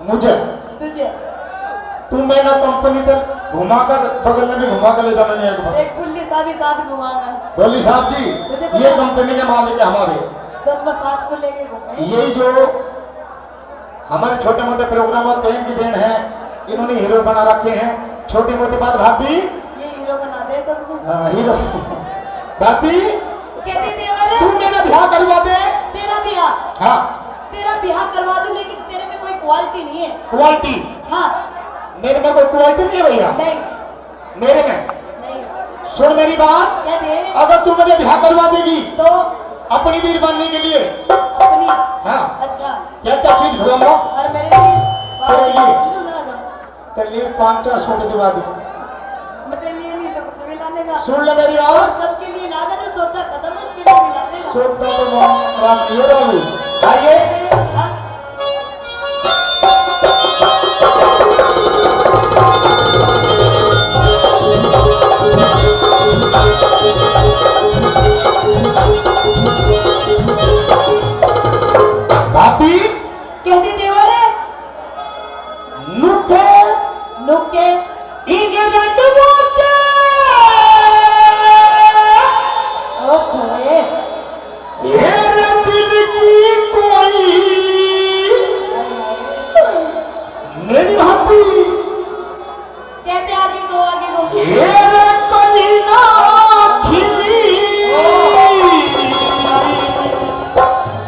मुझे तुझे तू मेरा कंपनी तक घुमाकर बगल में भी घुमाकर ले जाना नहीं एक पुलिस का भी साथ घुमाना। बोली साहब जी ये कंपनी के मालिक है हमारे, दोनों साथ को लेके घूमे। यही जो हमारे छोटे मोटे प्रोग्राम और ट्रेन की देन है, इन्होंने हीरो बना रखे हैं। छोटी मोटी बात भाभी ये हीरो बना दे तुमको। हीरो भाभी कहते देवर तू मेरा ब्याह करवा दे। तेरा ब्याह? हाँ तेरा ब्याह करवा दूं, लेकिन तेरे में कोई क्वालिटी नहीं है। क्वालिटी? हाँ मेरे में कोई क्वालिटी नहीं है भैया। नहीं मेरे में नहीं। सुन मेरी बात, क्या दे? अगर तू मुझे ब्याह करवा देगी तो अपनी वीर बनने के लिए अपनी? हाँ अच्छा क्या क्या चीज घुमा और मेरे लिए तेरे लिए तेरे तेरे लिए 500 सूट दिवा दी। लिए नहीं तो कुछ भी लाने का। सुन ले मेरी बात, सबके लिए लागा जो सोचा खत्म है उसके लिए भी लाने का। सोता तो रात ये रहूं। आइए हाँ? भाभी कहती देवर है नुके नुक्के इगे रंग मोटे ओए ये दिल की कोई मेरी भाभी कहते आगे को ये कलीना खिली।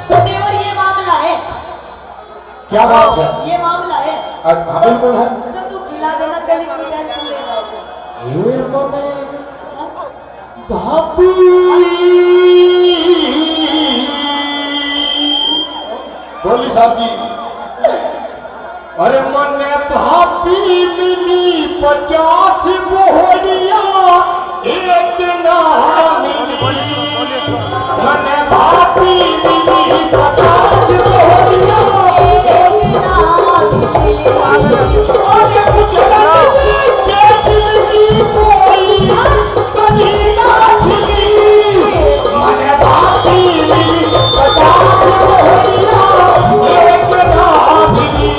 तो देवर ये मामला है। क्या बात है? ये मामला है। हाँ बिल्कुल है। तो तू खिला देना गली की टेंशन ले रहा है। ये मने भाभी बोली साहब जी, अरे मने भाभी मिली 50 बोहड़िया एक ना मिली। मने भाभी मिली 50 बोहड़िया एक ना मिली। अरे मुझे के दिल की कोई कभी ना खिली। मने भाभी मिली 50 बोहड़िया एक ना मिली।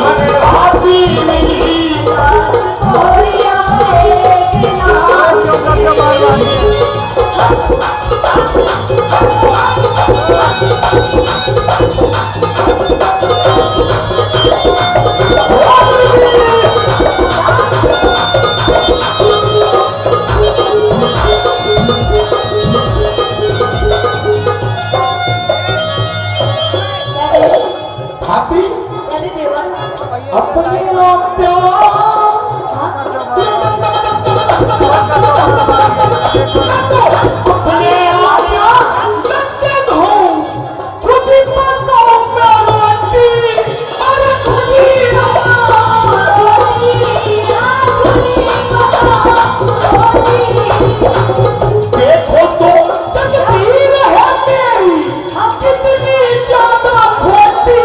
मने भाभी मिली 50 बोहड़िया एक ना भाभी कहते देवर अपने आप अपने देखो तो तकदीर है मेरी कितनी ज्यादा खोटी।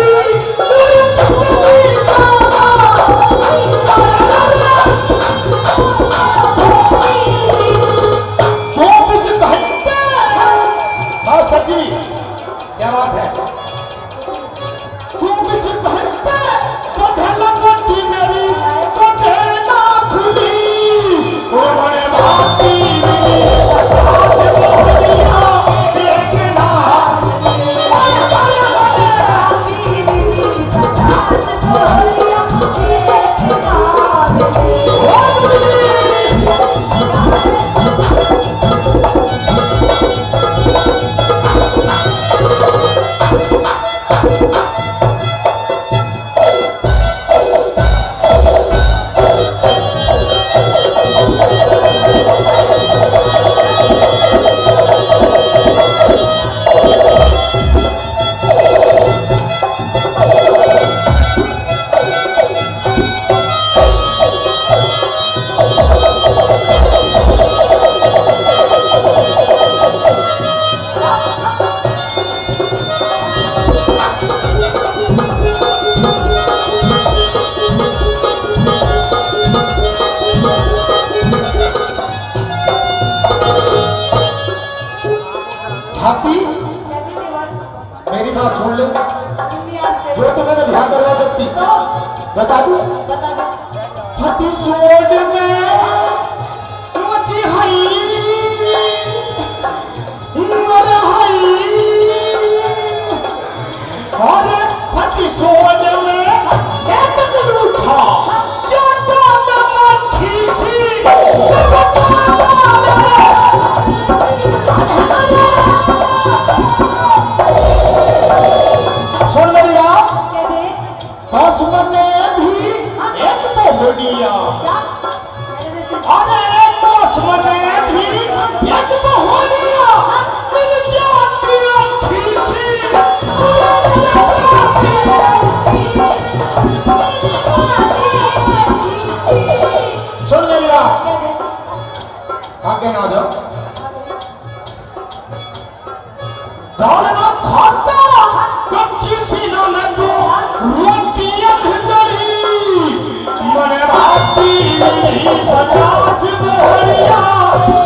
बता दो बता दो फटी सोड में मोती हई मर हई और फटी सोड में एक दिन उठा जाता न मच्छी सुन मेरी बात कहते बस मने भी एक बहुड़िया अरे बस मने भी एक बहुड़िया मिल जाती अच्छी सुन मेरी बात आगे आ जाओ दाल ना खाता कच्ची सीना में तो रोटी अधजड़ी मने भाती पचास बोरिया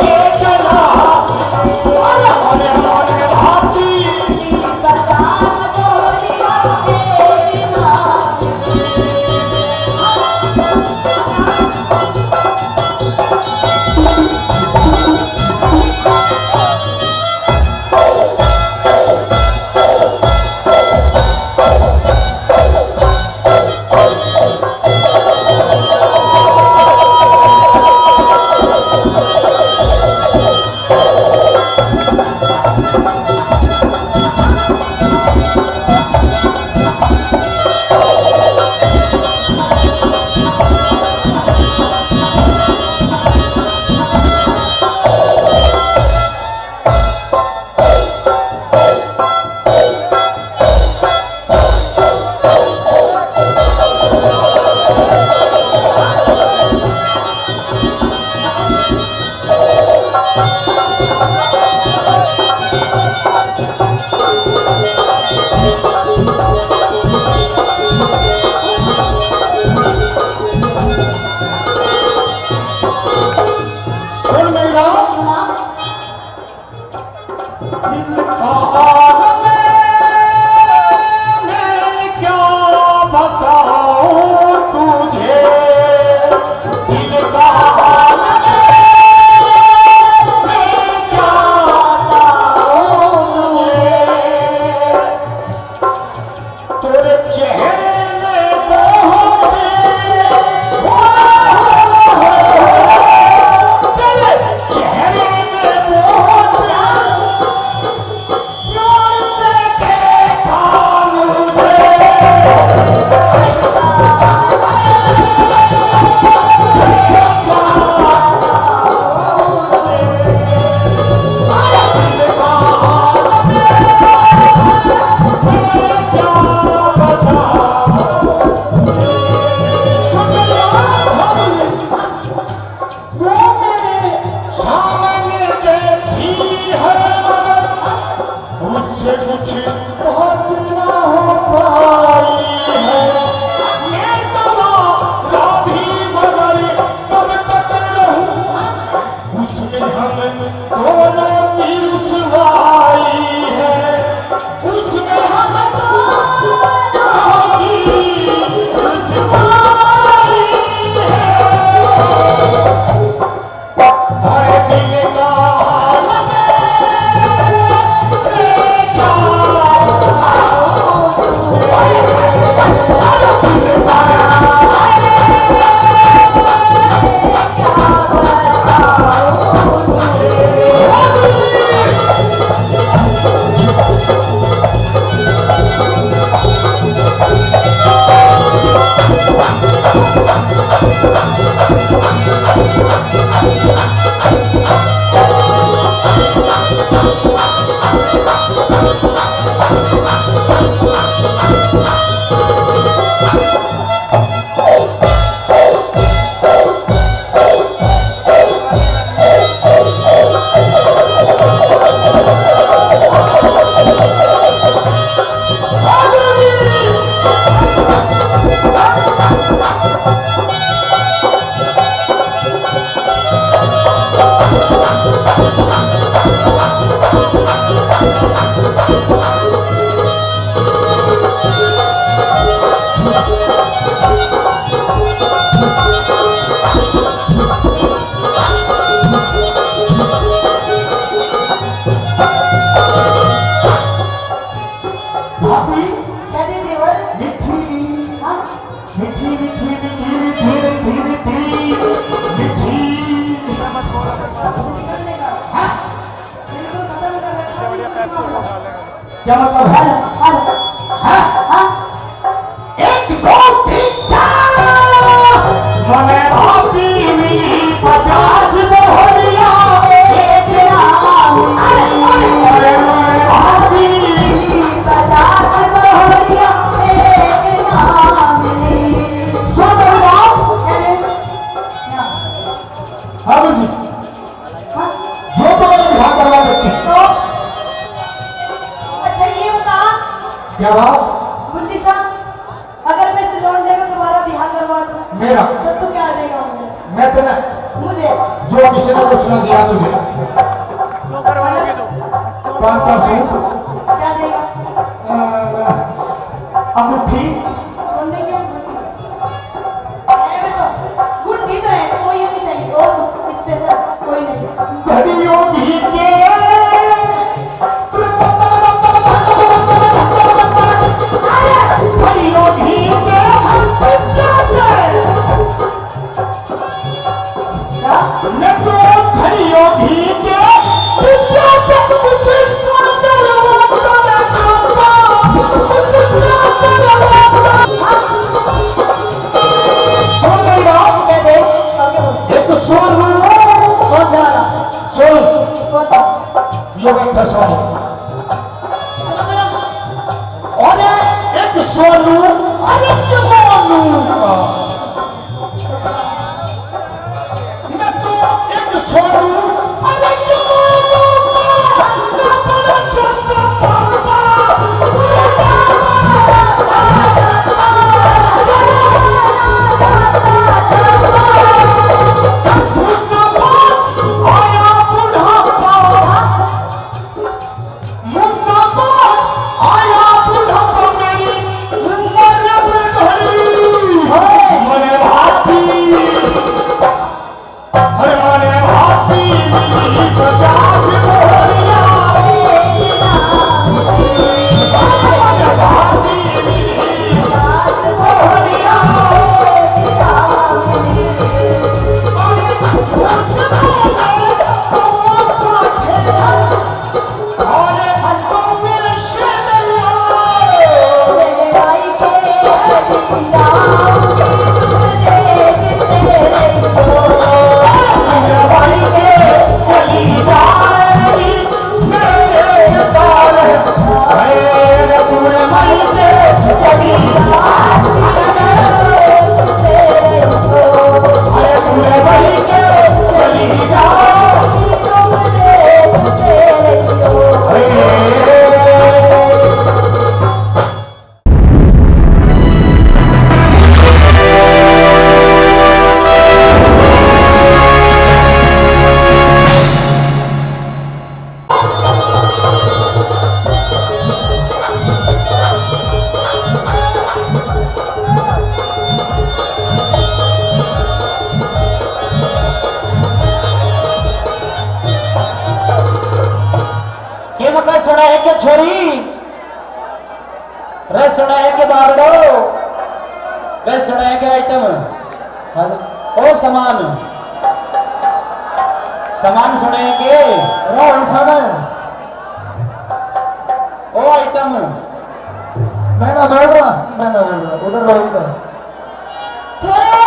एक ना अरे मने भाती सुन मेरी बात दिल का आलम मैं क्या बताऊं तुझे दिल का आलम मैं क्या बताऊं तुझे तेरे चेहरे में बहुत तेरे चेहरे में बहुत प्यार से देखा मुझे मेरा तो तू क्या देगा मुझे? मैं तेरा मुझे जो किसी ने कुछ ना दिया तुझे 500 क्या देगा? अंगूठी कौन देगा? अरे तो गुड्डी तो है, कोई नहीं चाहिए और कुछ स्पेशल कोई नहीं। घड़ियों भी के घड़ियों भी के हमसे क्या करे मैं तो घड़ियों भी के क्या सब कुछ क्या दे? आगे बोल। एक सोनू कौन जा रहा? सोनू कौन था? ये बैठा सोनू और एक सोनू और एक मोनू मैं तो एक सोनू और एक सुना है कि छोरी रे सुना है कि बावड़ो वे सुना है कि आइटम ओ सामान सामान सुने है कि ओ आइटम मैं ना बोल रहा उधर रहो इधर छोरे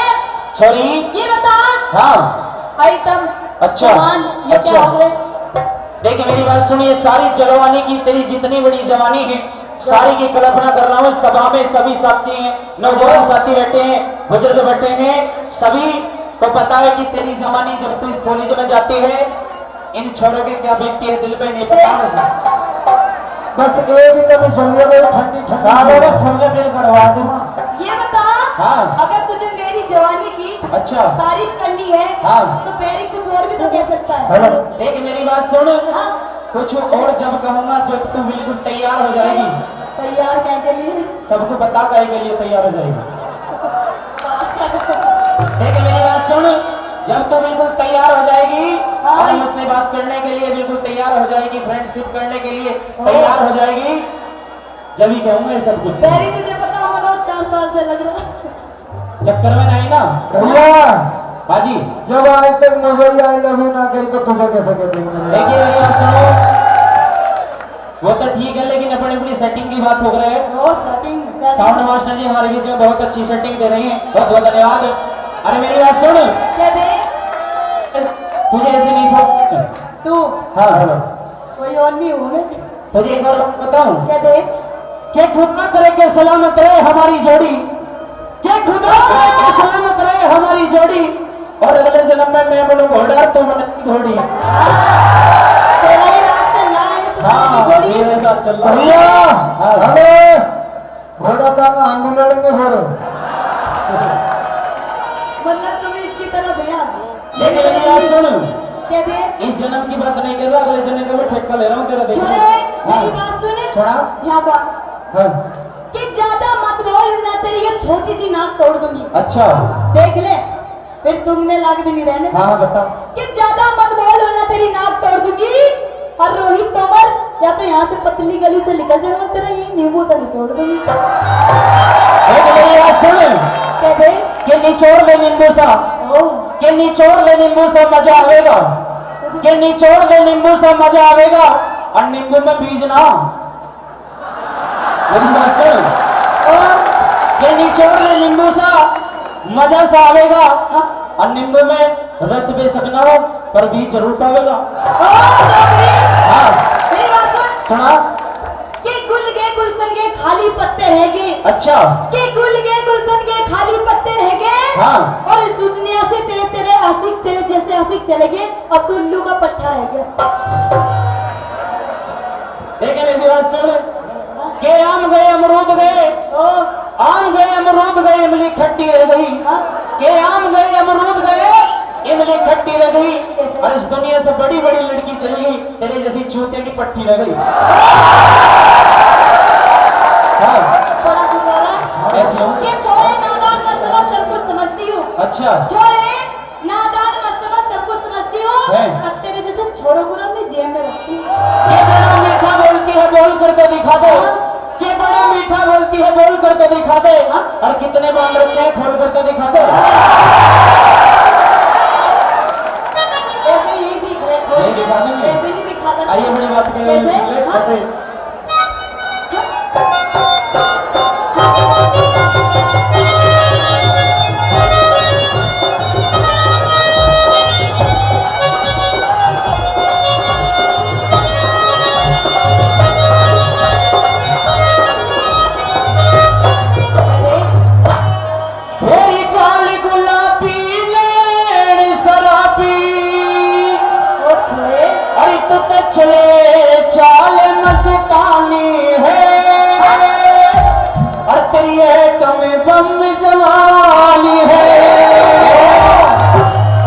छोरी ये बता हाँ आइटम अच्छा सामान ये अच्छा क्या हो गए? देखिए मेरी बात सुनिए सारी जलवानी की तेरी जितनी बड़ी जवानी है सारी की कल्पना कर रहा हूँ सभा में सभी साथी हैं नौजवान साथी बैठे हैं बुजुर्ग बैठे हैं सभी को पता है कि तेरी जवानी जब तू इस कॉलेज में जाती है इन छोरों की क्या बीतती है दिल पे नहीं पता मुझे बस एक ही कमी सुनिए मेरी ठंडी ठंडी सुनिए दिल बढ़वा दूंगा ये बता हाँ। अगर तुझे मेरी जवानी की अच्छा। तारीफ करनी है हाँ। तो पैरी कुछ और भी तो कह सकता है। हेलो देख मेरी बात सुन हाँ। कुछ और जब कहूंगा जब तू बिल्कुल तैयार हो जाएगी तैयार क्या के लिए? सबको बता कहे के लिए तैयार हो जाएगी देख मेरी बात सुन जब तू बिल्कुल तैयार हो जाएगी हाँ। और मुझसे बात करने के लिए बिल्कुल तैयार हो जाएगी फ्रेंडशिप करने के लिए तैयार हो जाएगी जब ही कहूंगा ये सब कुछ पैरी तुझे पता हमारा 4 साल से लग रहा चक्कर में नहीं ना भैया बाजी जब आज तक मुझे आई लव यू ना कही तो तुझे कैसे कहते हैं देखिए मेरी बात सुनो वो तो ठीक है लेकिन अपनी अपनी सेटिंग की बात हो रहे हैं वो सेटिंग साउंड मास्टर जी हमारे बीच में बहुत अच्छी सेटिंग दे रही हैं बहुत बहुत धन्यवाद अरे मेरी बात सुन क्या दे? तुझे ऐसे नहीं छोड़ तू हाँ हेलो कोई और नहीं हूँ मैं। तुझे एक और बात बताऊं क्या दे? कि खुद ना करे कि सलामत रहे हमारी जोड़ी कि खुद ना करे कि सलामत रहे हमारी जोड़ी और अगले जन्म में मैं बनूं घोड़ा तो बने घोड़ी तेरा ही रात चल रहा है तो हाँ तुम्हारी घोड़ी ये बात चल रहा है भैया अरे घोड़ा का हम भी लड़ेंगे फिर बात सुन, कह दे इस जन्म की बात नहीं कर रहा, अगले जन्म का मैं ठेका ले रहा हूँ तेरा। देख छोरे मेरी बात सुन छोड़ा यहाँ पर हाँ कि ज्यादा मत बोल ना तेरी ये छोटी सी नाक तोड़ दूंगी। अच्छा देख ले फिर सूंघने लाग भी नहीं रहने। हाँ हाँ बता। कि ज्यादा मत बोल वरना तेरी नाक तोड़ दूंगी। और रोहित तोमर या तो यहाँ से पतली गली से निकल जाए मैं तेरा ये नींबू सा निचोड़ दूंगी। एक मेरी बात सुन कह दे कि निचोड़ ले नींबू सा, ओ कि निचोड़ ले नींबू सा मजा आवेगा, कि निचोड़ ले नींबू सा मजा आवेगा, और नींबू में बीज ना। मेरी बात सुन कि निचोड़ ले नींबू सा मजा सा आवेगा, और नींबू में रस बेशक ना हो पर बीज जरूर पावेगा। ओ जोगरी हाँ मेरी बात सुन सुना। कि गुलशन के खाली पत्ते रहेंगे। अच्छा कि गुलशन के खाली पत्ते रहेंगे। हाँ। और इस दुनिया से तेरे आशिक तेरे जैसे आशिक चलेंगे। अब तू उल्लू का पट्टा रह गया। एक मेरी बात सुन के आम गए अमरूद गए, ओ आम गए अमरूद गए, इमली खट्टी रह गई। के आम गए अमरूद गए, इमली खट्टी रह गई, और इस दुनिया से बड़ी बड़ी लड़की चली गई, तेरे जैसी चूते की पट्टी रह गई। हाँ बड़ा गुजारा ऐसी हो। कि छोरे नादान मत समझ सब कुछ समझती हूँ। अच्छा छोरे नादान मत समझ सब कुछ समझती हूँ। है। अब तेरे जैसे छोरों को ना अपनी जेब में रखती हूँ। ये बड़ा मीठा बोलती है, बोल करके दिखा दे। कि बड़ा मीठा बोलती है, बोल करके दिखा दे। और कितने बांध रखे हैं, खोल करके दिखा दे। ऐसे ही दिख रहे नहीं दिखा देंगे। ऐसे नहीं दिखा देते। आइए बड़ी बात करें कैसे? हाँ? कैसे। मेरी काली गुलाबी लेन शराबी, ओ छोरे अरे तो चले चाल मस्तानी है, और तेरी एटम बम जवानी है।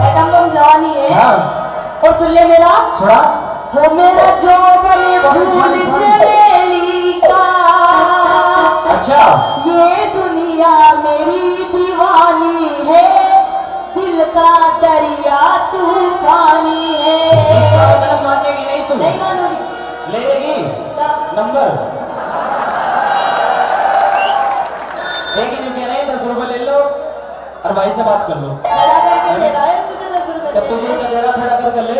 एटम बम जवानी है। हाँ और सुन ले मेरा सुना। हो मेरा जोगन भूल चलेली का। अच्छा ये दुनिया मेरी दीवानी है। दिल का दरिया तूफानी है। इसका मतलब मानेगी नहीं तू? नहीं मानूंगी। ले लेगी नंबर। लेकिन जो कह रहे हैं 10 रुपए ले लो और भाई से बात कर लो। खड़ा करके दे रहा है तुझे 10 रुपए। जब तुझे का दे रहा खड़ा कर ले।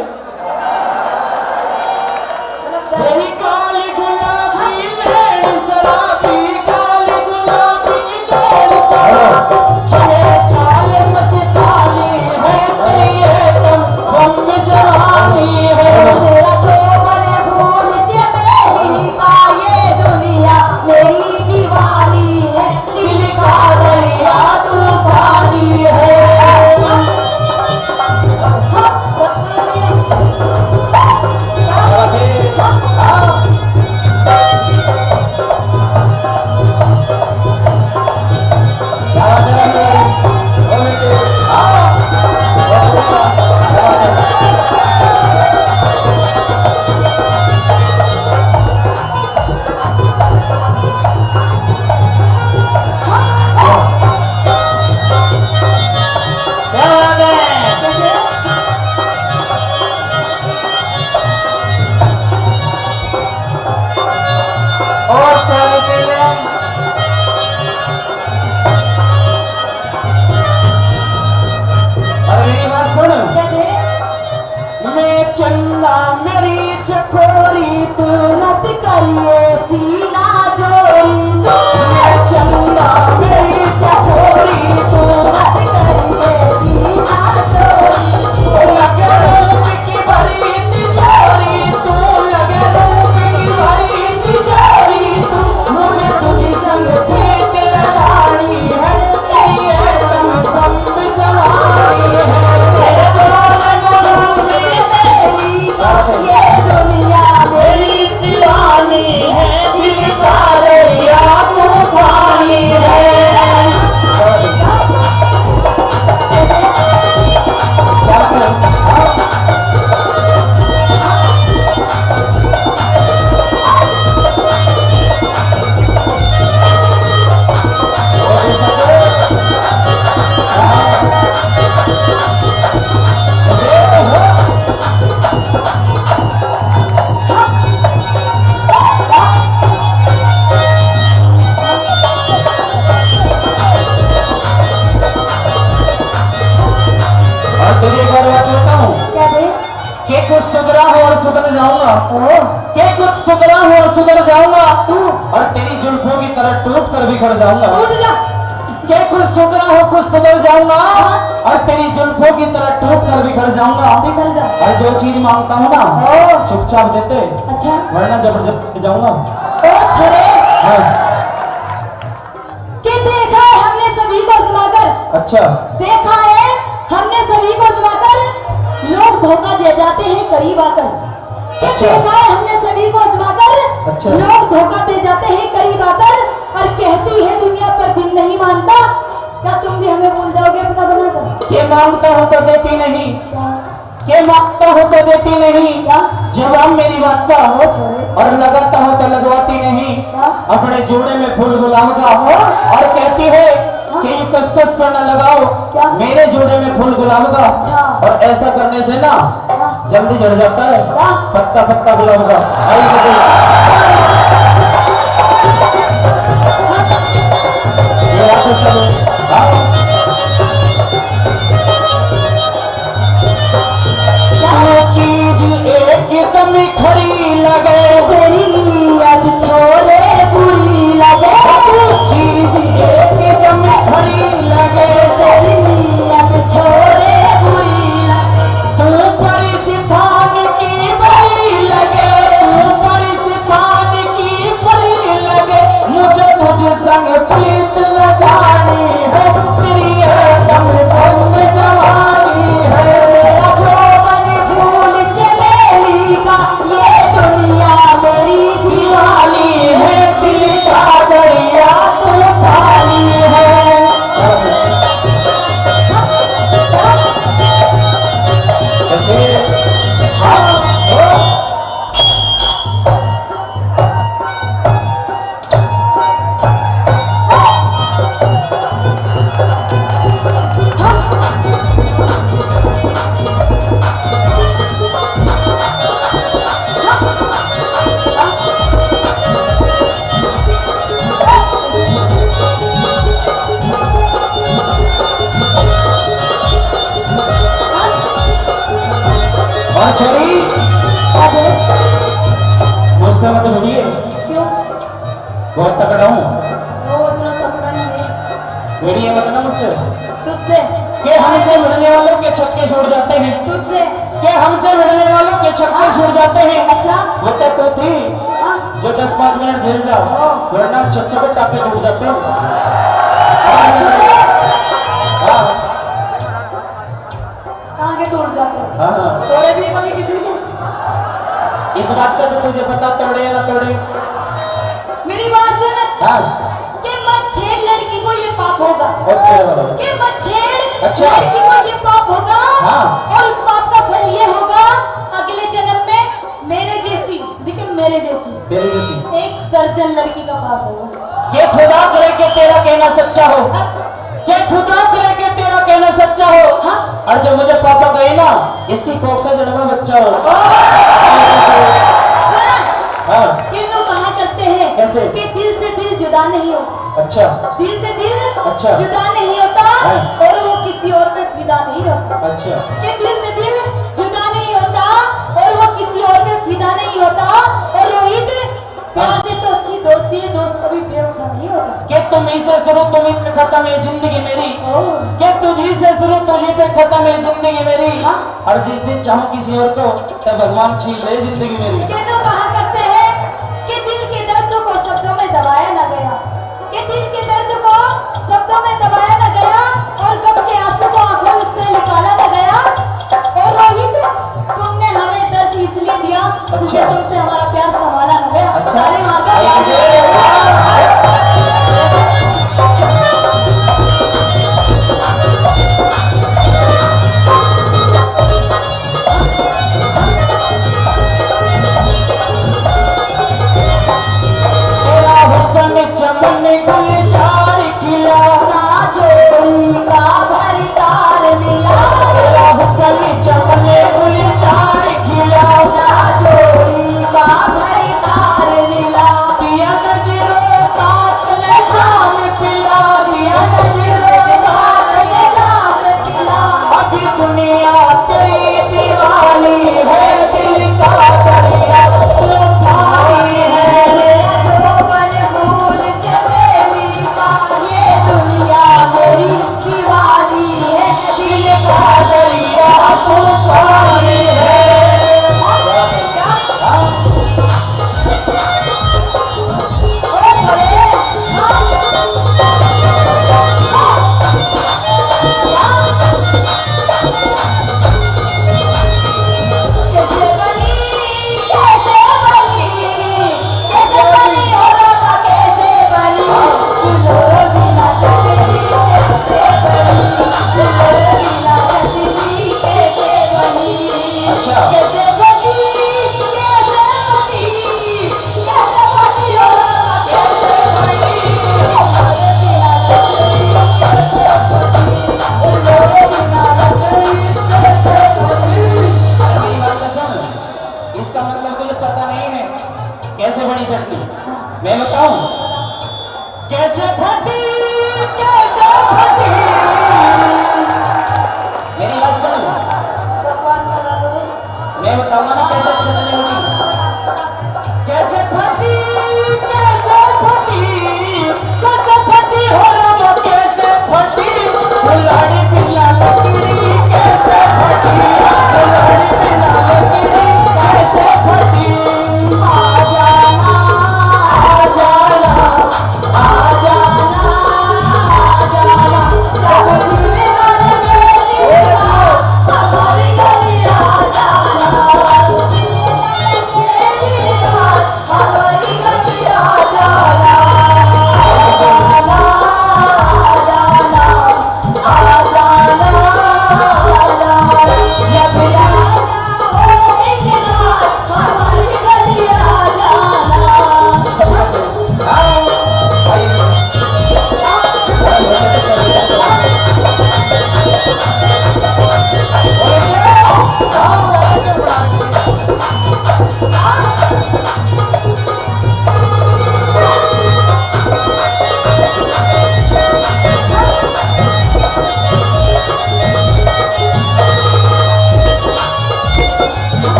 मतलब मेरी काली गुलाबी लेन शराबी, काली गुलाबी लेन शराबी, चले चाल मस्तानी है, तेरी एटम बम जवानी है। मेरा जोगन भूल चलेली का। ये दुनिया मेरी दीवानी है। दिल का दरिया तूफानी है। चंदा मेरी चकोरी तू नत करिए सीना जोरी। मैं चंदा मेरी चकोरी तू नत करिए सीना जोरी। लगे रूप की भरी तिजोरी तू, लगे रूप की भरी तिजोरी तू, मुझे तुझी संग भेंट लगानी है, तेरी एकदम बम जवानी है। तेरे ये दुनिया मेरी दीवानी जाऊंगा तू और तेरी जुल्फों की तरह टूट कर बिखर जाऊंगा। टूट जा। के कुछ सुधरा हो कुछ सुधर जाऊंगा और तेरी जुल्फों की तरह टूट कर बिखर जाऊंगा। बिखर जा। और जो चीज मांगता हूँ ना चुपचाप देते, अच्छा वरना जबरदस्ती जाऊंगा। ओ छोरे हाँ। कि देखा है हमने सभी को आजमाकर, अच्छा देखा है हमने सभी को आजमाकर, लोग धोखा दे जाते हैं करीब आकर। कि अच्छा। देखा है हमने सभी को आजमाकर, अच्छा। लोग धोखा दे जाते हैं करीब आकर, और कहती है दुनिया पर दिल नहीं मानता। क्या तुम भी हमें भूल जाओगे अपना बनाकर? ये मांगता हूँ तो देती नहीं, ये मांगता हूँ तो देती नहीं, क्या जवाब मेरी बात का हो छोरे और लगाता हूँ तो लगवाती नहीं। अपने जोड़े में फूल गुलाब का हो और कहती है कि ये कसकस करना लगाओ क्या? मेरे जोड़े में फूल गुलाब का। अच्छा। और ऐसा करने से ना क्या? जल्दी झड़ जाता है क्या? पत्ता पत्ता गुलाब का। आइए किसी ये आप उत्तर दो। हाँ। वो चीज एकदम खरी लगे, तेरी नीयत छोरे बुरी लगे, चीज एकदम खरी लगे, तेरी नीयत छोरे बुरी लगे। तू परिस्थान की बड़ी लगे, तू परिस्थान की बड़ी लगे, मुझे तुझ संग प्रीत लगानी है, तेरी एकदम दम जवानी है। जोबन फूल चमेली का ये दुनिया मेरी दीवानी है, दिल का दरिया तूफानी है। कैसे? हाँ, हाँ। और छोरी मुझसे मत भिड़िए, क्यों? बहुत तगड़ा हूँ। वो इतना तगड़ा नहीं है भिड़िए मत ना मुझसे। तुझसे, के हमसे मिलने वालों के छक्के छोड़ जाते हैं, तुझसे। के हमसे मिलने वालों के छक्के छोड़ जाते हैं। अच्छा वो तो थी हाँ जो 10-5 मिनट झेल जाओ, वरना छक्के पे टाके टूट जाते हो। हाँ कहाँ के टूट जाते हैं? हाँ। तोड़े भी कभी किसी को? इस बात का तो तुझे पता, तोड़े या ना तोड़े। मेरी बात सुन हाँ कि मत छेड़ लड़की को ये पाप होगा, ओके। कि मत छेड़ अच्छा। लड़की को ये पाप होगा। हाँ। और उस पाप का फल ये होगा अगले जन्म में मेरे जैसी, देखिए मेरे जैसी तेरे जैसी एक दर्जन लड़की का पाप होगा। ये खुदा करे कि तेरा कहना सच्चा हो, ये खुदा करे कि तेरा कहना सच्चा हो। हाँ? और जब मुझे पापा कहे ना इसकी कोख से जन्मा बच्चा हो। हाँ ये तो कहा करते हैं कैसे? कि दिल से दिल जुदा नहीं होता, अच्छा दिल से दिल अच्छा। जुदा नहीं होता, हाँ। और वो किसी और पे फिदा नहीं होता। अच्छा कि दिल से दिल जुदा नहीं होता और वो किसी और पे फिदा नहीं होता। और रोहित प्यार से तो अच्छी दोस्ती है, दोस्त कभी बेवफा नहीं होता। कि तुम ही से शुरू तुम ही पे खत्म है जिंदगी मेरी, कि तुझी से शुरू तुझी पे खत्म है जिंदगी मेरी। हाँ। और जिस दिन चाहूं किसी और को तब भगवान छीन ले जिंदगी मेरी। कि तो कहा करते हैं कि दिल के दर्द को शब्दों में दबाया न गया, कि दिल के दर्द को शब्दों में दबाया न गया, और गम के आंसू को आंखों से निकाला न गया। और रोहित तुमने हमें दर्द इसलिए दिया क्योंकि तुमसे हमारा प्यार संभाला न गया। अच्छा। ताली मारकर प्यार से।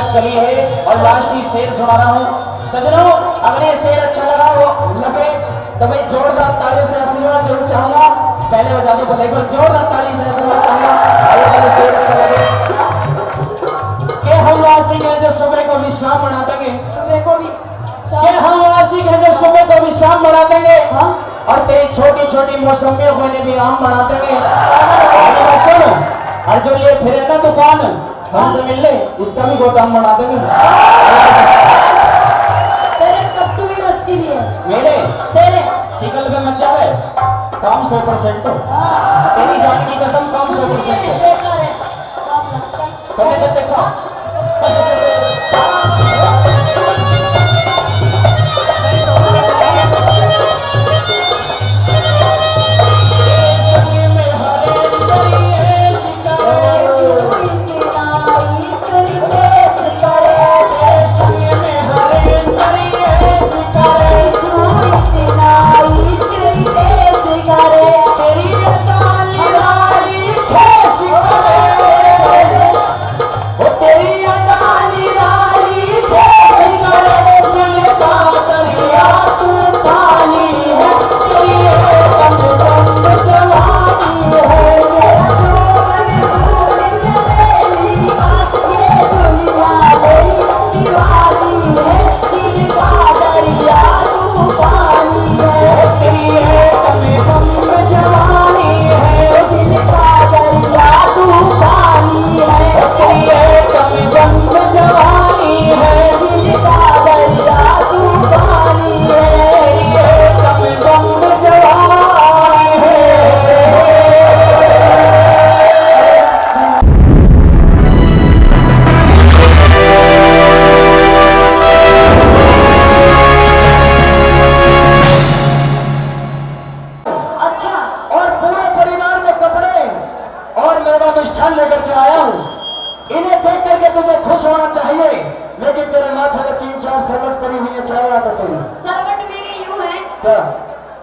लास्ट कली है और लास्ट ही शेर सुना रहा हूँ सजनों। अगर ये शेर अच्छा लगा हो लगे तो मैं जोरदार तालियों से आशीर्वाद जरूर चाहूंगा। पहले बजा दो भले पर जोरदार ताली से आशीर्वाद चाहूंगा। आगे वाले शेर अच्छा लगे कि हम वासी हैं जो सुबह को भी शाम बना देंगे, सुबह को भी कि हम वासी हैं जो सुबह को भी शाम बना देंगे और तेरी छोटी छोटी मौसमियों को भी आम बना देंगे। और जो ये फिरे ना दुकान हमसे मिल ले इसका भी गोदाम बना देंगे। तेरे कद्दू भी रस्ती भी है मेरे तेरे। शिकल पे मचा है काम 100% है। तेरी जान की कसम काम 100% है। बेकार है। पहले तो देखो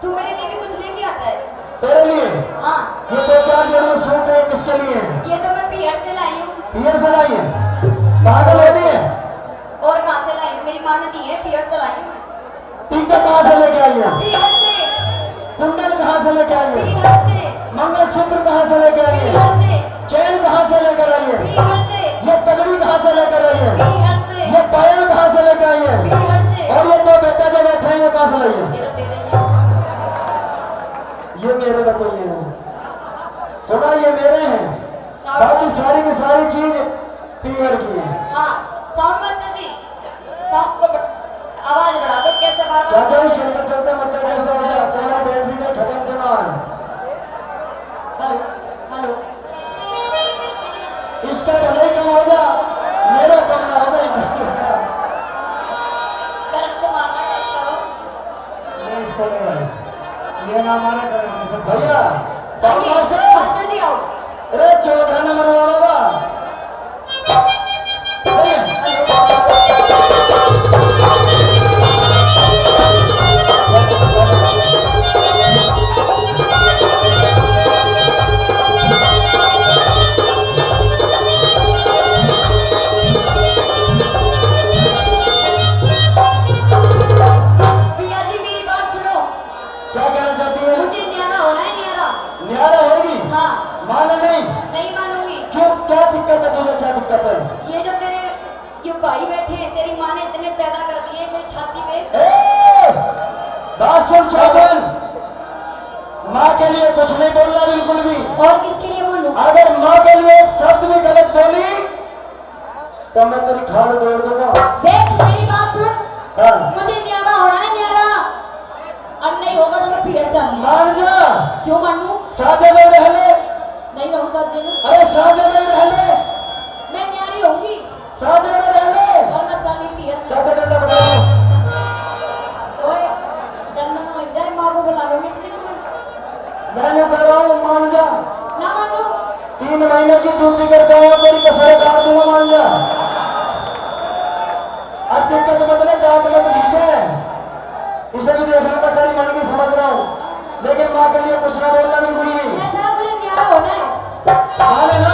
तू मेरे लिए भी कुछ लेके आता है? तेरे लिए हाँ। ये 2-4 जोड़ी सूट है, किसके लिए है? ये तो मैं पीहर से लाई हूँ। पीहर से लाई है? पागल होती है? और कहाँ से लाई? मेरी माँ ने दी है, पीहर से लाई हूँ। टीका कहाँ से लेके आई है? पीहर से। कुंडल कहाँ से लेके आई है? पीहर से। मंगलसूत्र कहाँ से लेके आई है? पीहर से। चैन कहाँ से लेकर आई है? पीहर से। ये तगड़ी कहाँ से लेकर आई है? पीहर से। ये पायल कहाँ से लेकर आई है? पीहर से। और ये 2 बेटा जो बैठे हैं ये कहाँ से लाई है? ये तो तेरे ही है। ये मेरे बतौने हैं। सुना, ये मेरे हैं। बाकी सारी की सारी चीज पीहर की है। हाँ, साउंड मास्टर जी, साउंड को आवाज बढ़ा दो। कैसे बार-बार? चाचा ही चलते चलते मतलब कैसे हो गया? तुम्हारी बैटरी का खत्म तो ना है। Hello, hello. इसका भले कम हो जा, मेरा कम ना होगा। करंट को मारना कट करो। ये इसको नहीं भाई, ये ना मारे करंट। भैया साउंड चलिए, मास्टर, मास्टर जी आओ। अरे 14 नंबर वाला बा। भैया जी मेरी बात सुनो। क्या कहना चाहती है? मुझे न्यारा होना है, न्यारा। न्यारा होगी? हाँ। माने नहीं? नहीं मानूंगी। क्यों, क्या दिक्कत है तुझे? क्या दिक्कत है? ये जो तेरे ये भाई बैठे हैं, तेरी माँ ने इतने पैदा कर दिए तेरी छाती पे। ए, बात सुन चौबन, माँ के लिए कुछ नहीं बोलना बिल्कुल भी। और किसके लिए बोलूं? अगर माँ के लिए एक शब्द भी गलत बोली तो मैं तेरी खाल तोड़ दूंगा। देख मेरी बात सुन। हाँ। मुझे न्यारा होना है, न्यारा। और नहीं होगा तो मैं पीड़ चल। मान जा। क्यों मानूं? साजे में रह ले। नहीं रहूं साजे में। अरे साजे में रह ले। मैं न्यारी होंगी साजे में रह ले। और मैं चाली पीड़। चाचा डंडा बताओ। ओए डंडा तो लग जाए, माँ को बुला लोगे इतने तुम्हें। मैं नहीं कह रहा हूँ, मान जा। ना मानो। 3 महीने की ड्यूटी करके आया, तेरी कसर काट दूंगा, मान जा। अब दिक्कत मतलब दांत मत नीचे, इसे भी देख लूंगा, तेरी मन की समझ रहा हूँ, लेकिन माँ के लिए कुछ ना बोलना बिल्कुल नहीं। ऐसा मुझे न्यारा होना है। माने ना?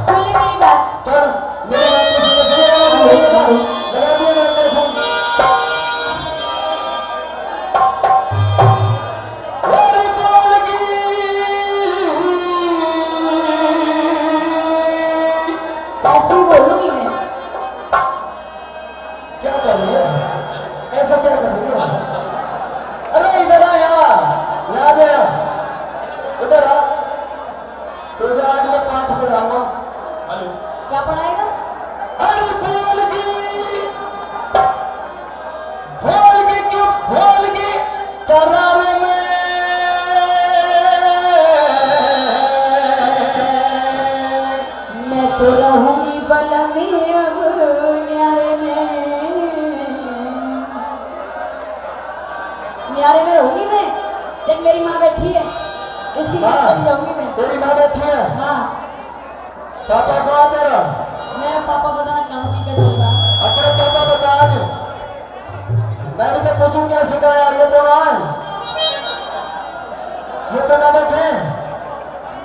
सुन ले मेरी बात। चल मेरी बात को सुन ले। न्यारे में रहूंगी मैं। देख मेरी माँ बैठी है, इसकी बात हाँ। चल जाऊंगी मैं। तेरी माँ बैठी है। हाँ पापा कहाँ तेरा? मेरा पापा बताना काम नहीं कर रहा। अपने पापा बता आज। मैं भी तो पूछूं क्या सिखाया यार, ये तो ना है। ये तो ना बैठे।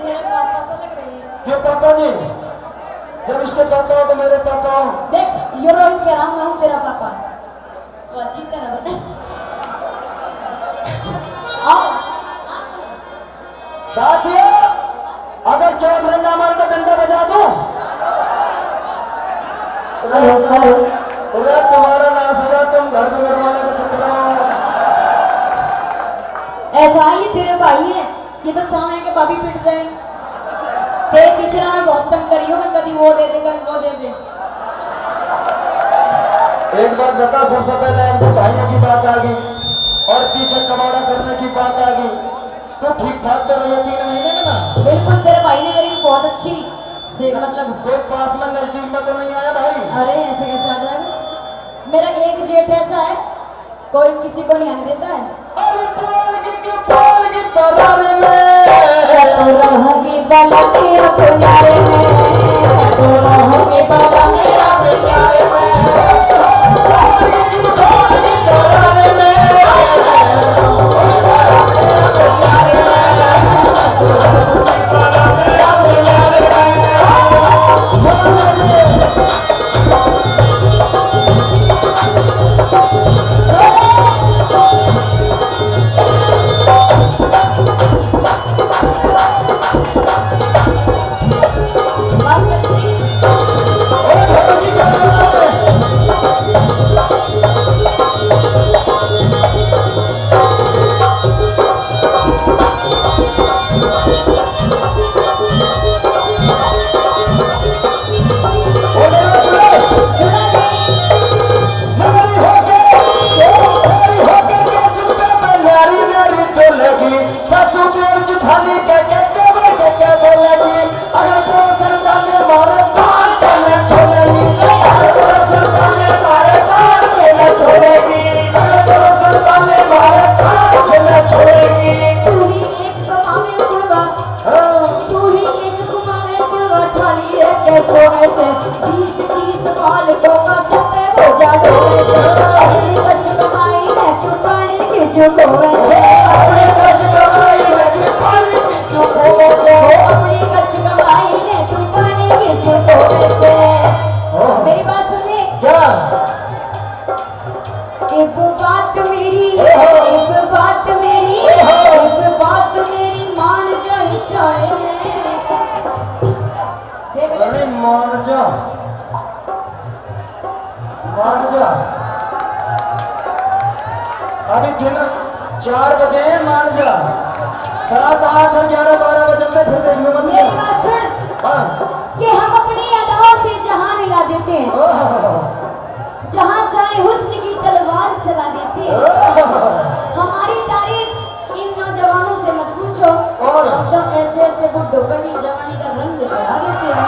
मेरे पापा से लग रही है। क्यों पापा जी? जब इसके पापा हो तो मेरे पापा हो। देख ये रोहित कह रहा हूँ, मैं हूँ तेरा पापा। तो अच्छी तरह बता। आओ साथियों, अगर चौथ रंगा मार तो डंडा बजा दूं। Hello hello. अरे तुम्हारा नाश हो जाए, तुम घर बिगड़वाने का चक्कर में हो। ऐसा ही तेरे भाई है, ये तो चाहे के भाभी पिट जाए। तेरे पीछे ना मैं बहुत तंग करी हूँ, मैं कभी वो दे दे कभी वो दे दे। एक बात बता, सबसे पहले एक जब भाइयों की बात आ गई और पीछे कबाड़ा करने की बात आ गई, तो ठीक ठाक कर रही है 3 महीने में ना। बिल्कुल तेरे भाई ने मेरी बहुत अच्छी से मतलब। कोई पास में नजदीक में तो नहीं आया भाई? अरे ऐसे कैसे आ जाएगा? मेरा एक जेठ ऐसा है, कोई किसी को नहीं आने देता है। अरे बोल की तरारे में तो रहूंगी बाला के अपनारे में, तो रहूंगी बाला के अपनारे मेरी बात सुन ले। क्या? एक बात मेरी, एक बात मेरी, एक बात मेरी मान जा इशारे में। देख ले। अरे मान जा, मान जा। अभी दिन 4 बजे हैं, मान जा। 7, 8 और 11, 12 बजे में फिर देखने मत। मेरी बात सुन कि हम अपनी अदाओं से जहां हिला देते हैं, जहां चाहे हुस्न की तलवार चला देते हैं। हमारी तारीफ इन नौजवानों से मत पूछो, और? हम तो ऐसे ऐसे बुड्ढों पर ही जवानी का रंग चढ़ा देते हैं।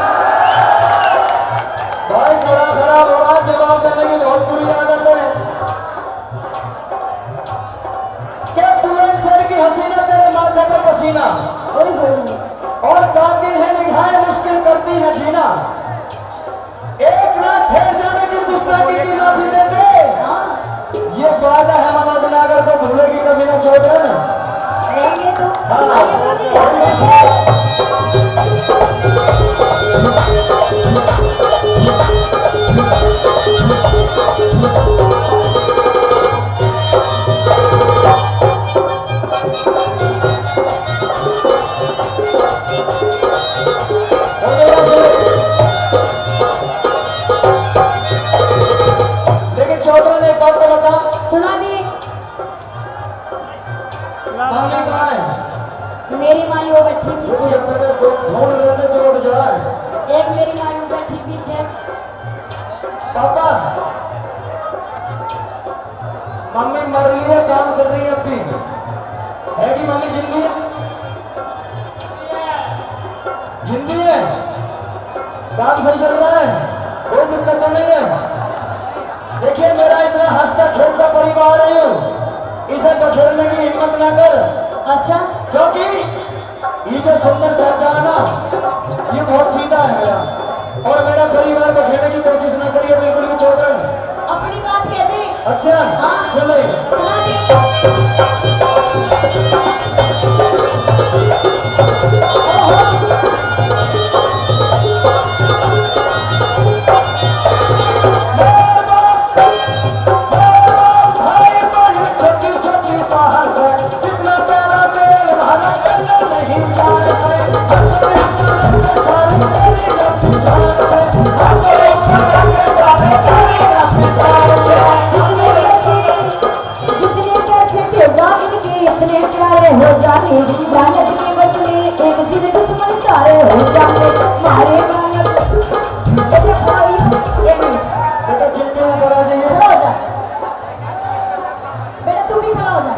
भाई थोड़ा खराब हो रहा, जवाब देने की बहुत बुरी आदत है। क्या बुलंदशहर की हसीना तेरे माथे पर पसीना, ओए होए। और कातिल है निगाहें मुश्किल करती है जीना। एक रात ठहर जाने की गुस्ताखी की माफी दे दे। हाँ, ये वादा है मनोज नागर को भूलेगी कभी ना चौधरी। रहेंगे तो हाँ। आइए गुरुजी के हाथ से। लेकिन चौधरी ने एक बात तो बता, सुना दी। मम्मी कहाँ है? मेरी माई वो बैठी वो पीछे, जब तक ढूंढ लेने तो रुक जाए। एक मेरी माई वो बैठी पीछे। पापा, मम्मी मर रही है, काम कर रही है अपनी। है कि मम्मी जिंदी है? जिंदी है, काम सही चल रहा है, कोई दिक्कत तो नहीं है। देखिए मेरा इतना हंसता खेलता परिवार है, इसे बखेरने की हिम्मत ना कर, अच्छा क्योंकि ये जो सुंदर चाचा है ना, ये बहुत सीधा है मेरा, और मेरा परिवार बखेरने की कोशिश ना करिए बिल्कुल भी चौधरी। अपनी बात कहते। अच्छा हाँ। सुन ले। सुना दे। जितने पैसे देगा इनके इतने प्यारे हो जाने, लालच के बस में एक दिन दुश्मन सारे हो जाने, मारे बालक। बेटे खड़ा होइए, एक मिनट बेटा चिंटू ऊपर आ जाइए। खड़ा हो जा। बेटा तू भी खड़ा हो जा,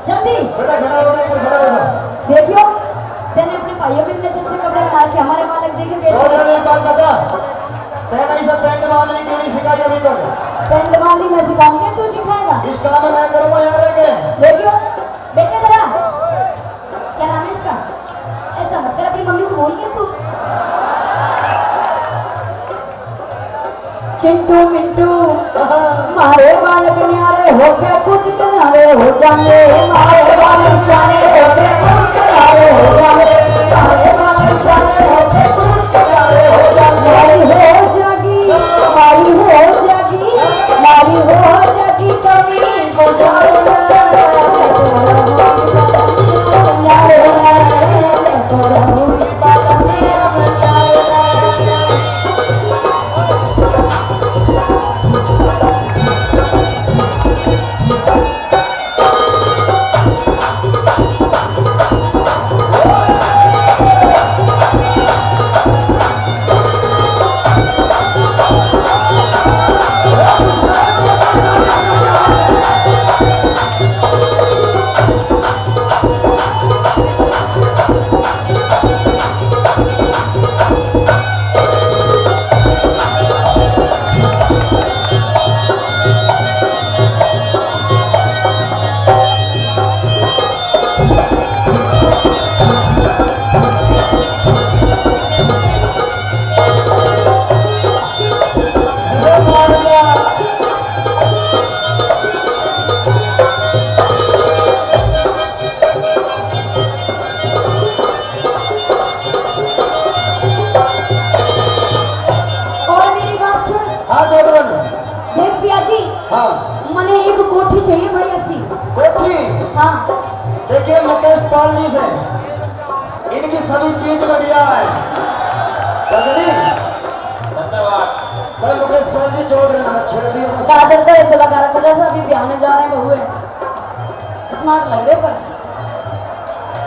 जल्दी। बेटा खड़ा हो जाइए, खड़ा हो जा। देखियो तेने अपने भाइयों के इतने अच्छे कपड़े बना के हमारे बालक देखे कैसे। चौधरी एक बात बता, तेने इसे पैंट बांधनी क्यों नहीं सिखाई अभी तक? पेंट बांधनी मैं सिखाऊंगी, तू सिखाएगा। इस काम में मैं करूँगा यार के। देखियो बेटे जरा, क्या नाम है इसका? ऐसा मत कर, अपनी मम्मी को बोलिए तू। चिंटू मिंटू मारे बालक न्यारे हो गए खुद किनारे हो जाने, मारे बालक सारे हो गए खुद किनारे हो जाने, मारे बालक सारे हो गए खुद किनारे हो जाने। मारी हो जागी, मारी हो जागी कभी को जाने। देखिए मुकेश पाल जी से इनकी सभी चीज बढ़िया है। धन्यवाद। मैं मुकेश पाल जी चौधरी नमक छेड़ दिए बस। साजन तो ऐसा लगा रखा जैसा अभी ब्याहने जा रहे हैं बहू है, स्मार्ट लग रहे पर।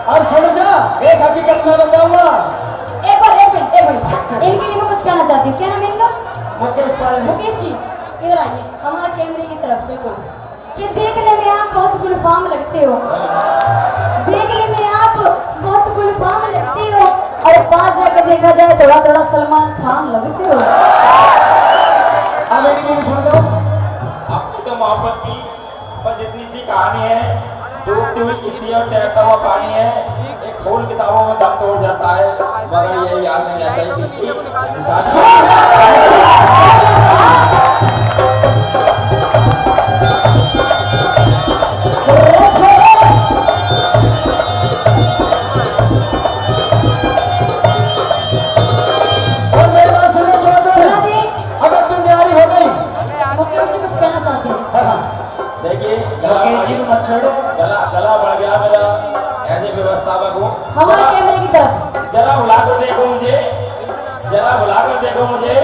और सुन जा, एक हकीकत मैं बताऊंगा। एक मिनट इनके लिए मैं कुछ कहना चाहती हूँ। क्या नाम है इनका? मुकेश पाल जी। मुकेश जी इधर आइए हमारा कैमरे की तरफ बिल्कुल। कि देखने में आप बहुत गुलफाम लगते हो, देखने में आप बहुत गुलफाम लगते हो, और पास जाकर देखा जाए थोड़ा थोड़ा सलमान खान लगते हो। अब इनकी भी सुन लो। आपकी तो मोहब्बत की बस इतनी सी कहानी है, डूबती हुई किस्ती और तैरता हुआ पानी है। एक फूल किताबों में दम तोड़ जाता है, मगर ये याद नहीं आता है किसकी गला बढ़ गया मेरा ऐसे व्यवस्थापक हूँ। हमारे कैमरे की तरफ जरा बुलाकर देखो मुझे, जरा बुलाकर देखो मुझे,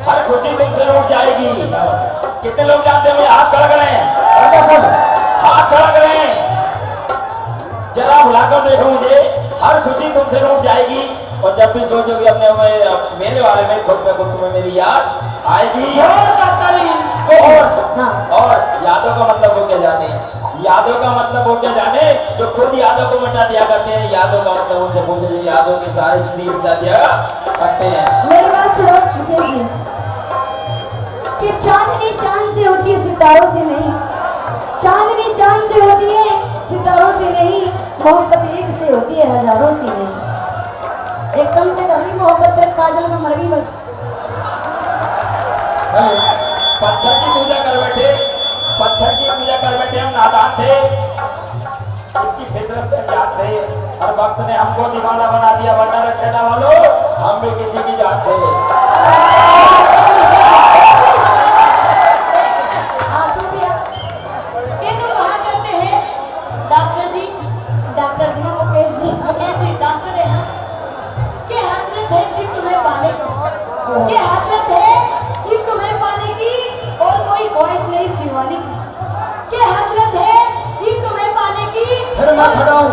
हर खुशी तुमसे रूठ जाएगी। कितने लोग जानते हैं मुझे? हाथ खड़ा करें, हाथ खड़ा करें। जरा बुलाकर देखो मुझे, हर खुशी तुमसे रूठ जाएगी। और जब भी सोचोगे अपने मेरे बारे में खुद में तुम्हें मेरी याद आएगी। और यादों का मतलब वो क्या जाने, यादों का मतलब वो क्या जाने जो खुद यादों को मिटा दिया करते हैं। यादों का मतलब उनसे पूछे जो यादों की सारी जिंदगी मिटा दिया करते हैं। मेरी बात सुनो मुकेश जी, कि चांदनी चांद से होती है सितारों से नहीं, चांदनी चांद से होती मोहब्बत एक से होती है हजारों सी नहीं। एकदम से कर ली मोहब्बत तेरे काजल में मर गई बस। पत्थर की पूजा कर बैठे, पत्थर की पूजा कर बैठे, हम नादान थे, इसकी फितरत से जान थे, और वक्त ने हमको दीवाना बना दिया, वरना रखना वालों हम भी किसी की जान थे। डॉक्टर जी मुकेश जी डॉक्टर है ना कि हसरत है कि तुम्हें पाने की, कि हसरत है कि तुम्हें पाने की और कोई ख्वाहिश नहीं इस दीवानी की, कि हसरत है कि तुम्हें पाने की। फिर मैं खड़ा हूँ,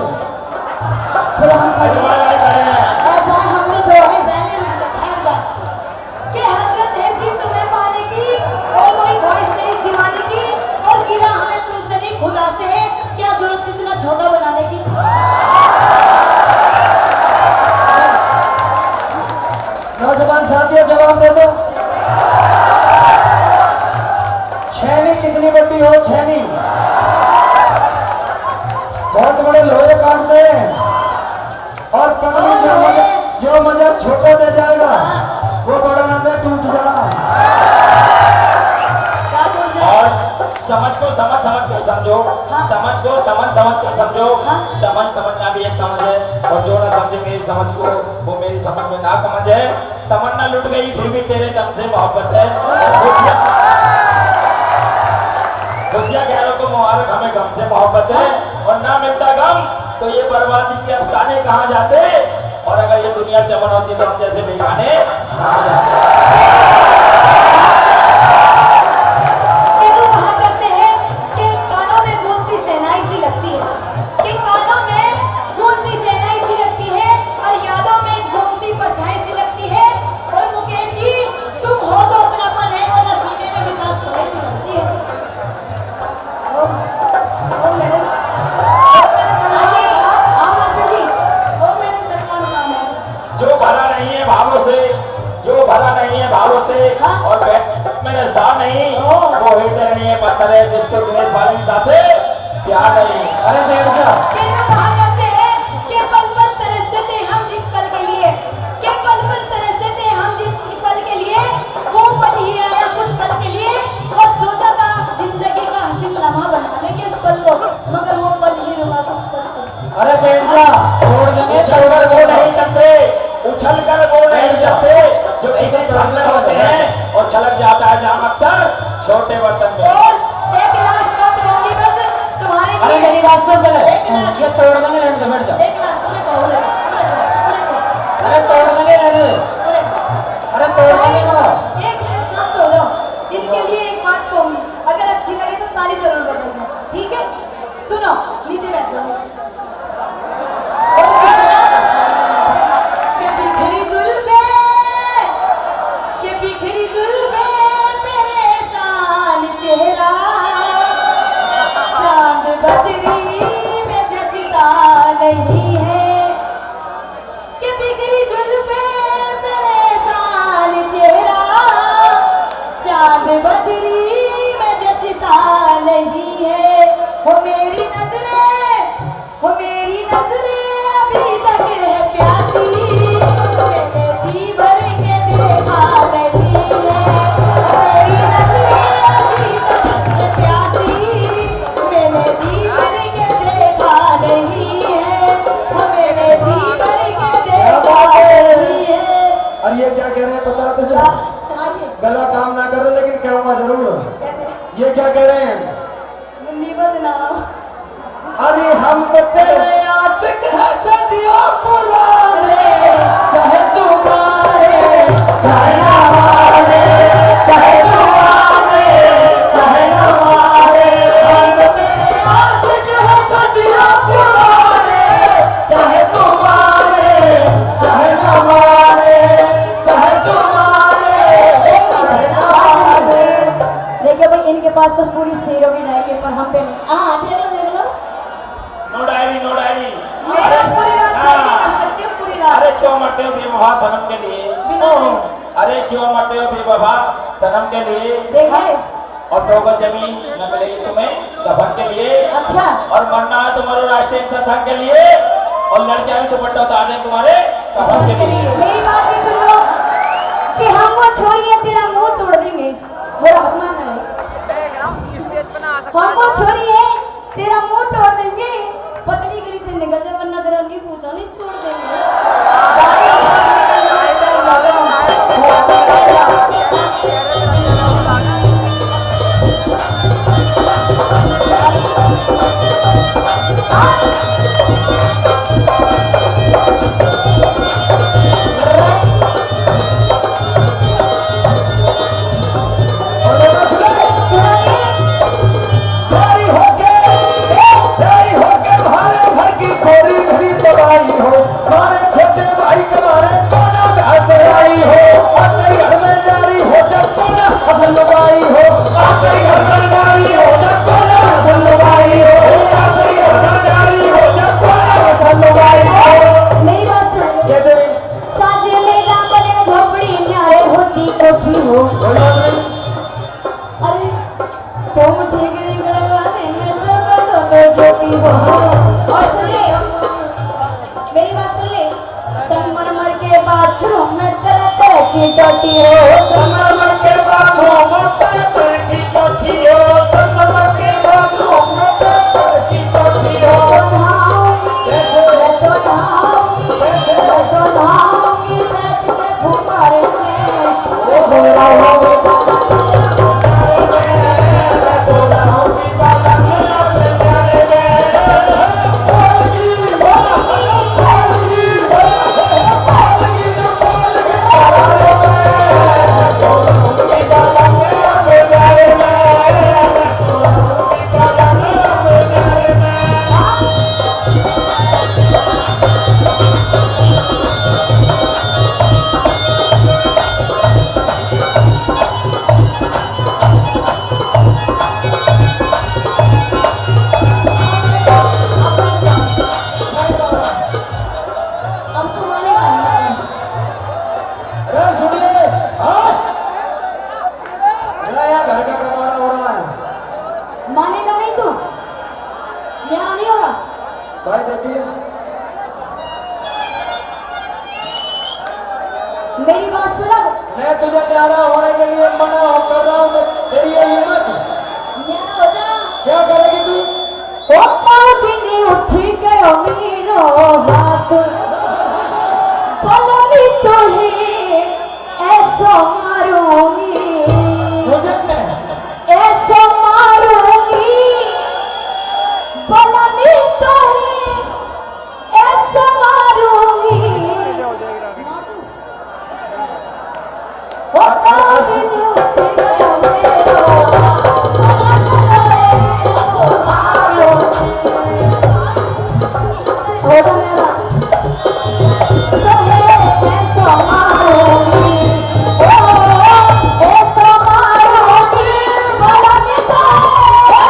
फिर हम खड़े हैं, ऐसा हम भी दो हैं बहने में कि हसरत है कि तुम्हें पाने की और कोई ख्वाहिश नहीं इस दीवानी की, और गिला हमें तुमसे नहीं खुदा से है, क्या जरूरत इतना छोटा बनाने की। नौजवान साथियों जवाब दे दो। छेनी कितनी बड़ी हो, छेनी बहुत बड़े लोहे काटते हैं, और पगली जो मजा छोटा दे जाएगा वो बड़ा ना दे, टूट जा। और समझ को समझ समझ कर समझो, समझ को समझ समझ कर समझो, समझ समझना भी एक समझ है, और जो ना समझे मेरी समझ को वो मेरी समझ में ना समझ है। तमन्ना लुट गई फिर भी तेरे दम से मोहब्बत है। खुशियाँ गैरों को मुबारक, हमें गम से मोहब्बत है, और ना मिलता गम तो ये बर्बादी के अफसाने कहाँ जाते, और अगर ये दुनिया चमन होती तो हम जैसे बेगाने कहाँ जाते। और में रसदार नहीं, वो हिलते नहीं है पत्थर है जिसको दिनेश वाले इंसान से प्यार नहीं। अरे देव साहब कहते हैं कि पल पल तरसते थे हम जिस पल के लिए, कि पल पल तरसते थे हम जिस पल के लिए, वो पल ही आया कुछ पल के लिए, और सोचा था जिंदगी का हसीन लम्हा बनाने के उस पल को, मगर वो पल ही रुका कुछ पल को। अरे देव साहब छोड़ देंगे, उछल कर वो नहीं चलते, उछल कर वो नहीं चलते जो किसी घर में होते हैं, और छलक जाता है जाम अक्सर छोटे बर्तन में। और एक लास्ट बात कहूंगी बस तुम्हारे अरे लिए, मेरी बात सुन पहले, एक लास्ट ये तोड़ देंगे, रहने दो, बैठ जाओ। एक लास्ट तुम्हें कहूंगा, अरे तोड़ देंगे, रहने दो। अरे तोड़ देंगे ना, एक मिनट शांत हो जाओ। इनके लिए एक बात कहूंगी, अगर अच्छी लगे तो सारी जरूर बदलना, ठीक है? सुनो, नीचे बैठ जाओ। कि बिखरी जुल्फे मेरे साल चेहरा, चांद बदरी में जचता नहीं है, कि बिखरी जुल्फे मेरे साल चेहरा, चांद बदरी में जचता नहीं है। हो मेरी नजरें अभी तक है प्यासी, मैंने जी भर के देखा नहीं है। मेरी नजरें अभी तक है प्यासी, मैंने जी भर के देखा नहीं है, मैंने जी भर के देखा नहीं है। और ये क्या कह रहे हैं पता है तुझे? गला काम ना करो लेकिन कहूँगा जरूर। ये क्या कह रहे हैं? अरे हम तो तेरे याद है सदियों पुराने, चाहे तुम्हारे चाहे हमारे, चाहे तुम्हारे चाहे हमारे, हम तो तेरे आशिक है सदियों पुराने, चाहे तुम्हारे चाहे हमारे, चाहे तुम्हारे चाहे हमारे। देखिए भाई इनके पास तो पूरी शेरों की डायरी है, पर हम पे नहीं। हाँ देख लो नो डायरी, नो डायरी। मेरा पूरी रात पूरी रात। अरे क्यों मरते हो बेवफा सनम के लिए, अरे क्यों मरते हो बेवफा सनम के लिए। देखिए और 2 गज जमीन न मिलेगी तुम्हें दफन के लिए, अच्छा और मरना है तुम्हारे राष्ट्रीय इंसान के लिए, और लड़कियां भी दुपट्टा उतार दें तुम्हारे दफन के लिए। मेरी बात भी सुन लो कि हम वो छोरी है तेरा मुंह तोड़ देंगे, मेरा अपमान है। हम वो छोरी है तेरा मुंह तोड़ देंगे, पतली गली से निकल जा वरना तेरा नहीं पूछा नहीं छोड़ देंगे। मेरी बात सुन, साजे मेरा बने झोपड़ी न्यारे होती कोठी हो। अरे तुम ठीक नहीं करवा देंगे सब तो छोटी हो। और सुन ले मेरी बात सुन ले, संगमरमर के बाथरूम में तरह तरह की टोटी हो। संगमरमर के बाथरूम में तरह तरह की टोटी हो, संगमरमर के बाथरूम में तरह तरह की टोटी हो। मानेगा नहीं तू, मेरा नहीं हो रहा। भाई देखिए मेरी बात सुनो, मैं तुझे प्यारा होने के लिए मना कर रहा हूँ, तेरी ये हिम्मत मेरा हो जा। क्या करेगी तू? ओ दिन उठी गयो मेरो हाथ, पलवी तो ही ऐसा मारूंगी, मुझे ऐसा मारूंगी, पलवी तो ही ऐसा मारूंगी। ओ दिन उठी गयो मेरो होगा मेरा तुम्हें ऐसा मारूंगी, ऐसा मारूंगी, बोला कि तो ऐसा मारूंगी, बोला कि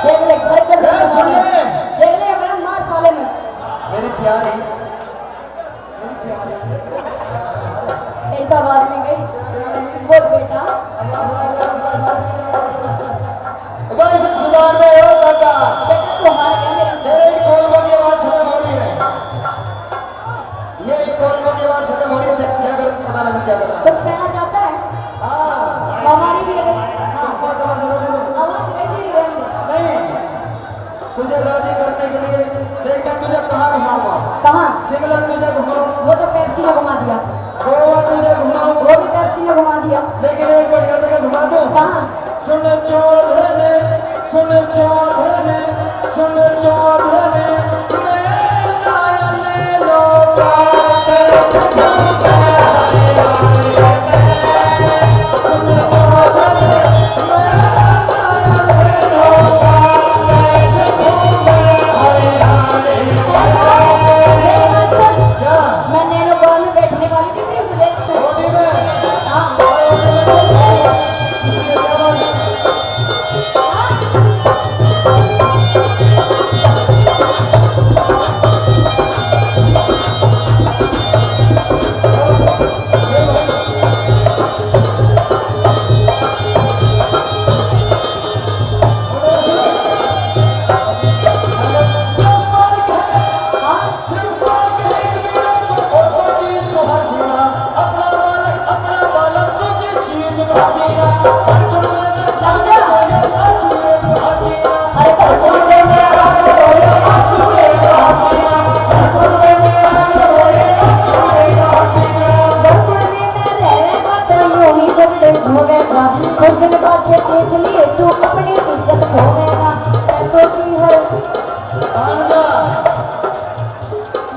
देख ले घर के देख ले अगर मार साले में मेरी प्यारी एक बार में गई बोल बेटा भाई सुधार में हो काका, बेटा तू हार गया मेरा तेरे कॉल की आवाज खत्म हो रही है, ये कॉल की आवाज खत्म हो रही है, देख क्या कर पता नहीं क्या कर रहा है। कुछ कहना चाहता है? हाँ हमारी भी अगर हाँ आवाज कैसी रहेगी? नहीं, तुझे राजी करने के लिए देख मैं तुझे कहाँ घुमाऊंगा, कहाँ? शिमला तुझे घुमाऊं, वो तो पेप्सी ने घुमा दिया, गोवा तुझे घुमाऊं, वो भी पेप्सी ने घुमा दिया। लेकिन एक बढ़िया जगह घुमा दूं। कहाँ? सुन चौधरी, सुन चौधरी, सुन चौधरी, ले लो मैं नैनो बार में बैठने वाली थी,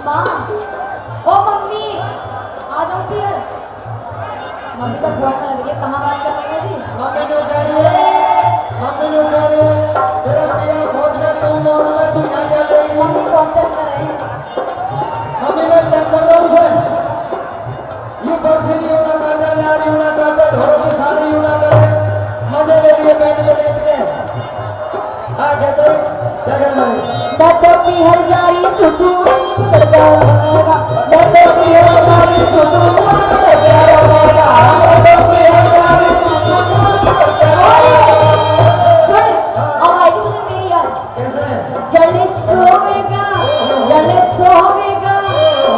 माँ, ओ मम्मी, आ जाओ फिर। मम्मी तो फोन में लगी है, कहाँ बात कर रही है जी? मम्मी ने कह रही तेरा पिया खोज ले तू मोड़ में तू यहाँ क्या लेगी? मम्मी फोन कर रहे हैं। मम्मी मैं तंग कर रहा हूँ उसे। यूं बरसी यूं ना काटे, न्यारी यूं ना काटे, ढोरों की साड़ी यूं ना करे, मजे ले लिए बैठ के लेट के। हाँ कहते क्या करना है? दत्तो पिहर जारी सुतून करता रहेगा, दत्तो पिहर जारी सुतून करता रहेगा, दत्तो पिहर जारी सुतून करता रहेगा। सुन, अब आई तुझे मेरी याद। कैसे? जले सोवेगा, जले सोवेगा,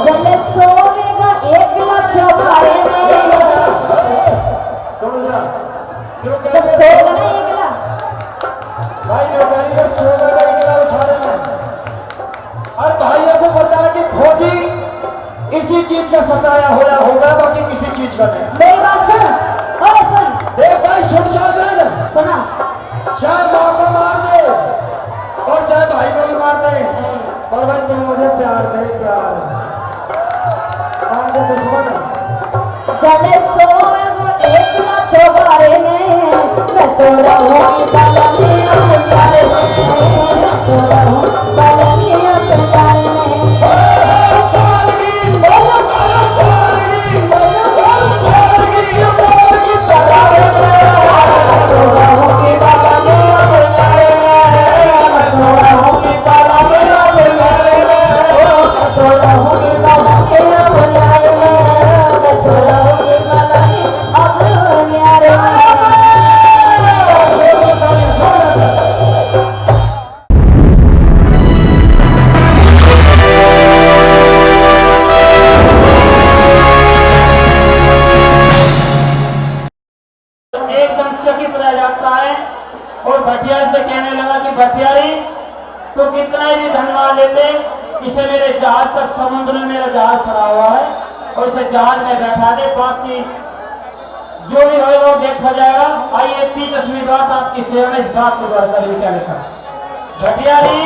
जले सोवेगा, एक लाख बारे में। सुनो जरा, क्यों जब कहते सोएगा ना एक लाख, भाई नौकरी जब सोएगा इतना उठाने में। और भाइयों को पता है कि फौजी इसी चीज का सताया हुआ होगा, बाकी किसी चीज का नहीं। मेरी बात सुन, ओए सुन, देख भाई सुन चादर, सुना। चाहे माँ को मार दे और चाहे भाई को भी मार दे, पर भाई तुम मुझे प्यार दे, प्यार मान दे दुश्मन। जले सोएगा एक लाख बारे में, मैं तो रहूंगी बलनिया प्यार में, तो रहूं बलनिया प्यार में। एकदम चकित रह जाता है और भटियारी से कहने लगा कि भटियारी तो कितना ही धन मार लेते, इसे मेरे जहाज तक, समुद्र में मेरा जहाज खड़ा हुआ है और इसे जहाज में बैठा दे, बाकी जो भी होगा वो देखा जाएगा। आइए 30वीं बात आपकी सेवा में इस बात को बढ़कर भी क्या लिखा भटियारी।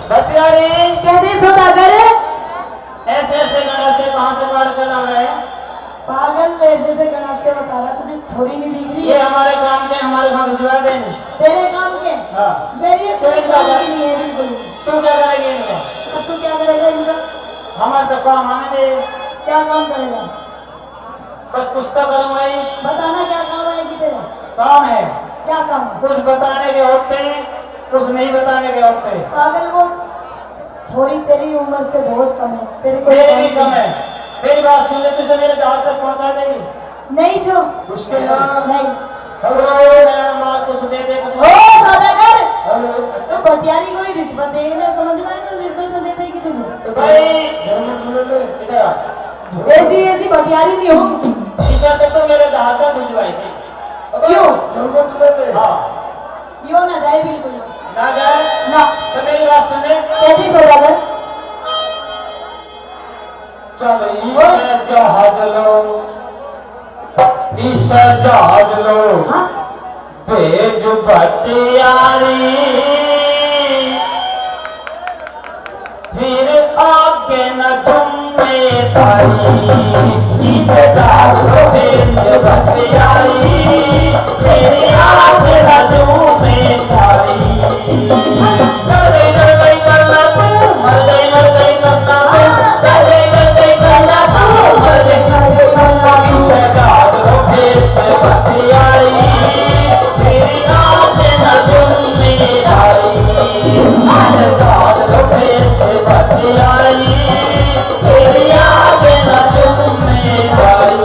भटियारी कहते सौदागर, ऐसे ऐसे गणा से कहाँ से बाढ़ कर आ गए? पागल ऐसे से गणक से बता रहा, तुझे छोरी नहीं दिख रही ये है? हमारे काम के, हमारे घर भिजवा देंगे। तेरे काम के? हाँ। मेरी ये तेरे काम की नहीं है बिल्कुल। तू क्या करेगी इनका? अब तू क्या करेगा इनका? हमारे तो काम आने दे, क्या काम करेगा? बस कुछ तो करूंगा ही। बताना क्या काम है कि तेरा? काम है, क्या काम है? कुछ बताने के होते हैं, कुछ नहीं बताने के होते हैं। पागल वो छोरी तेरी उम्र से बहुत कम है, तेरे को मेरी भी कम है। मेरी बात सुन ले, तुझे मेरे जहाज तक पहुंचा देगी? नहीं जो उसके यहाँ नहीं। मैं मार कुछ दे दे ओ सौदागर, तो भटियारी को ही रिश्वत दे रहे, समझ रहा है ना? रिश्वत में देते ही कि तुझे भाई घर में चले ले। इधर आ। ऐसी ऐसी भटियारी नहीं हूँ। इधर तक तो मेरे जहाज तक भिजवाई थी। क्यों? घर में चले ले। हाँ यो ना जाए बिल्कुल ना जाए ना। तो मेरी बात सुन ले। कहती सौदागर, चल इस जहाज लो, इस जहाज लो, हाँ भेज भटियारी, फिर आगे न जिम्मेदारी, इस जहाज को भेज भटियारी, फिर आगे न जिम्मेदारी। कर गई करना तू, मर गई करना तू, कर गई करना तू, मर गई करना तू। इस जहाज को भेज भटियारी, फिर आगे न जिम्मेदारी, इस जहाज को भेज भटियारी, फिर आगे न जिम्मेदारी।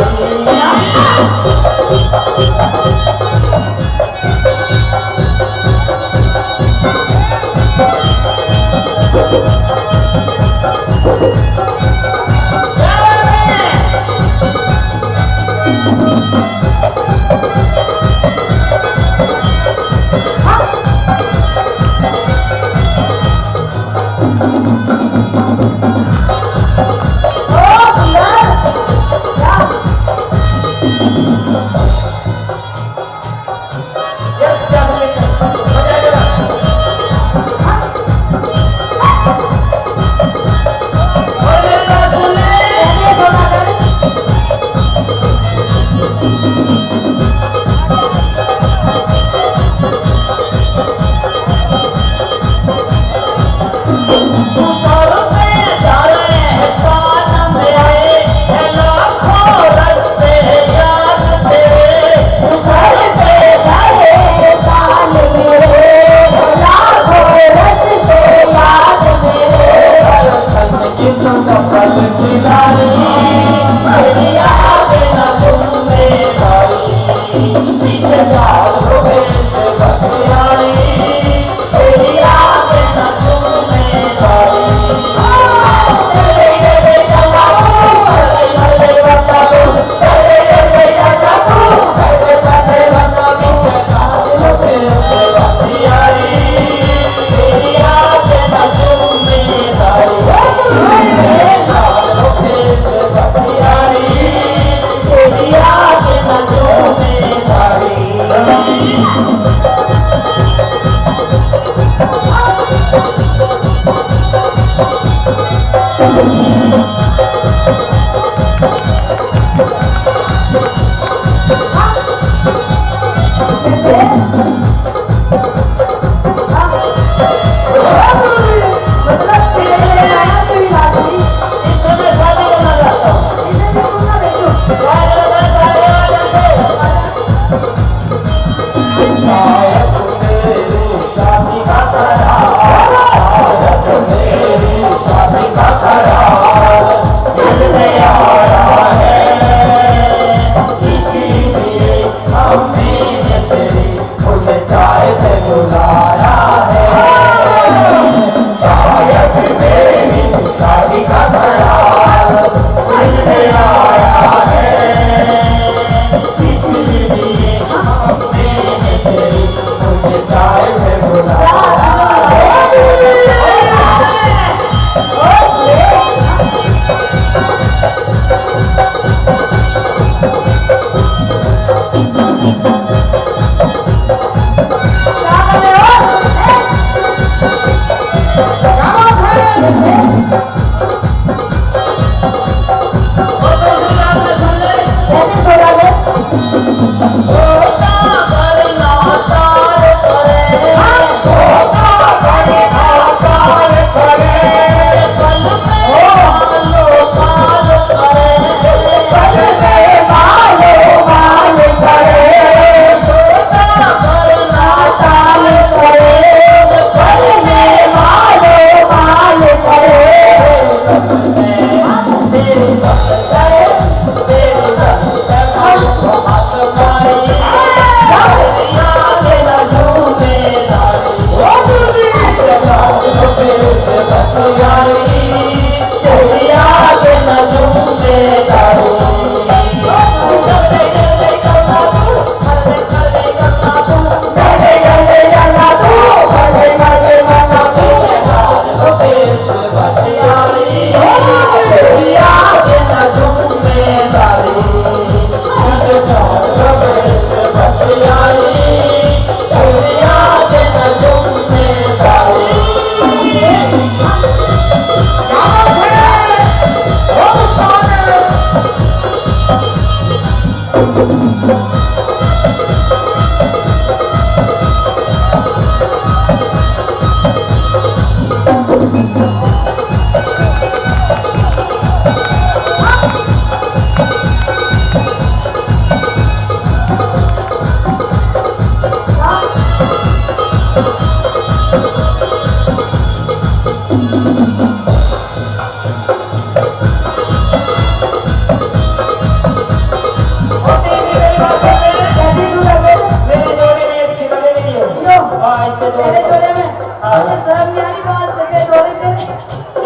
कैसी तू लगे मेरे जोड़े में एक शिवले नहीं है यो हाँ इससे तेरे जोड़े जोड़े में मुझे शर्म नहीं आ रही बात से के जोड़े तेरे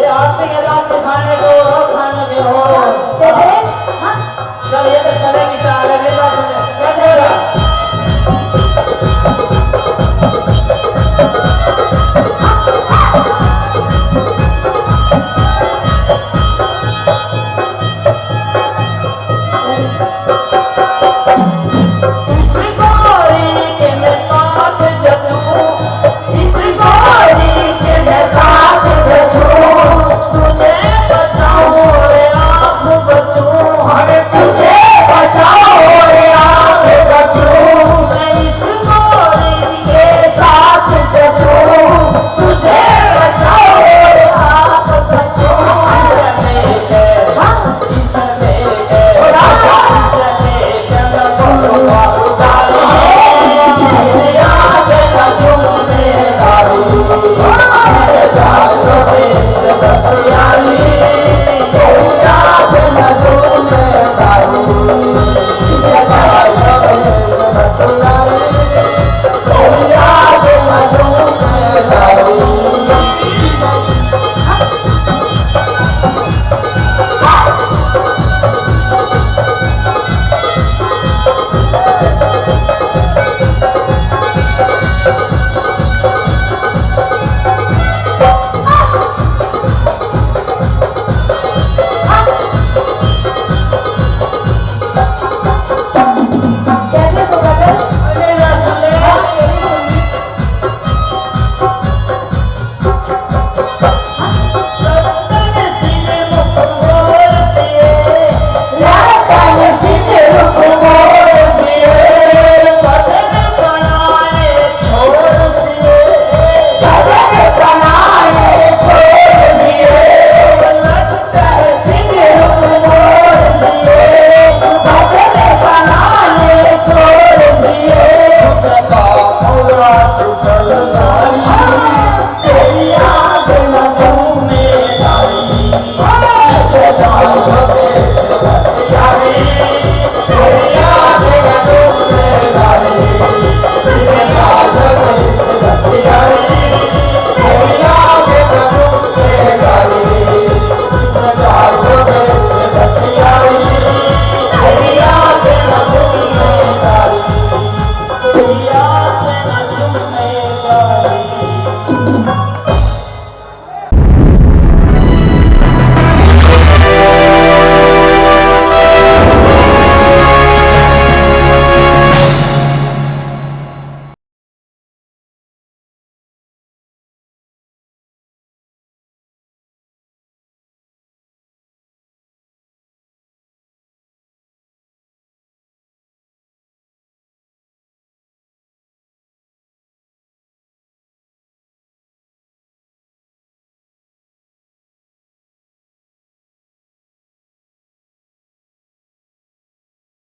ये आदमी के रात में खाने को और खाने के हो दे दे हाँ चल ये तो चलेगी चाल मेरे पास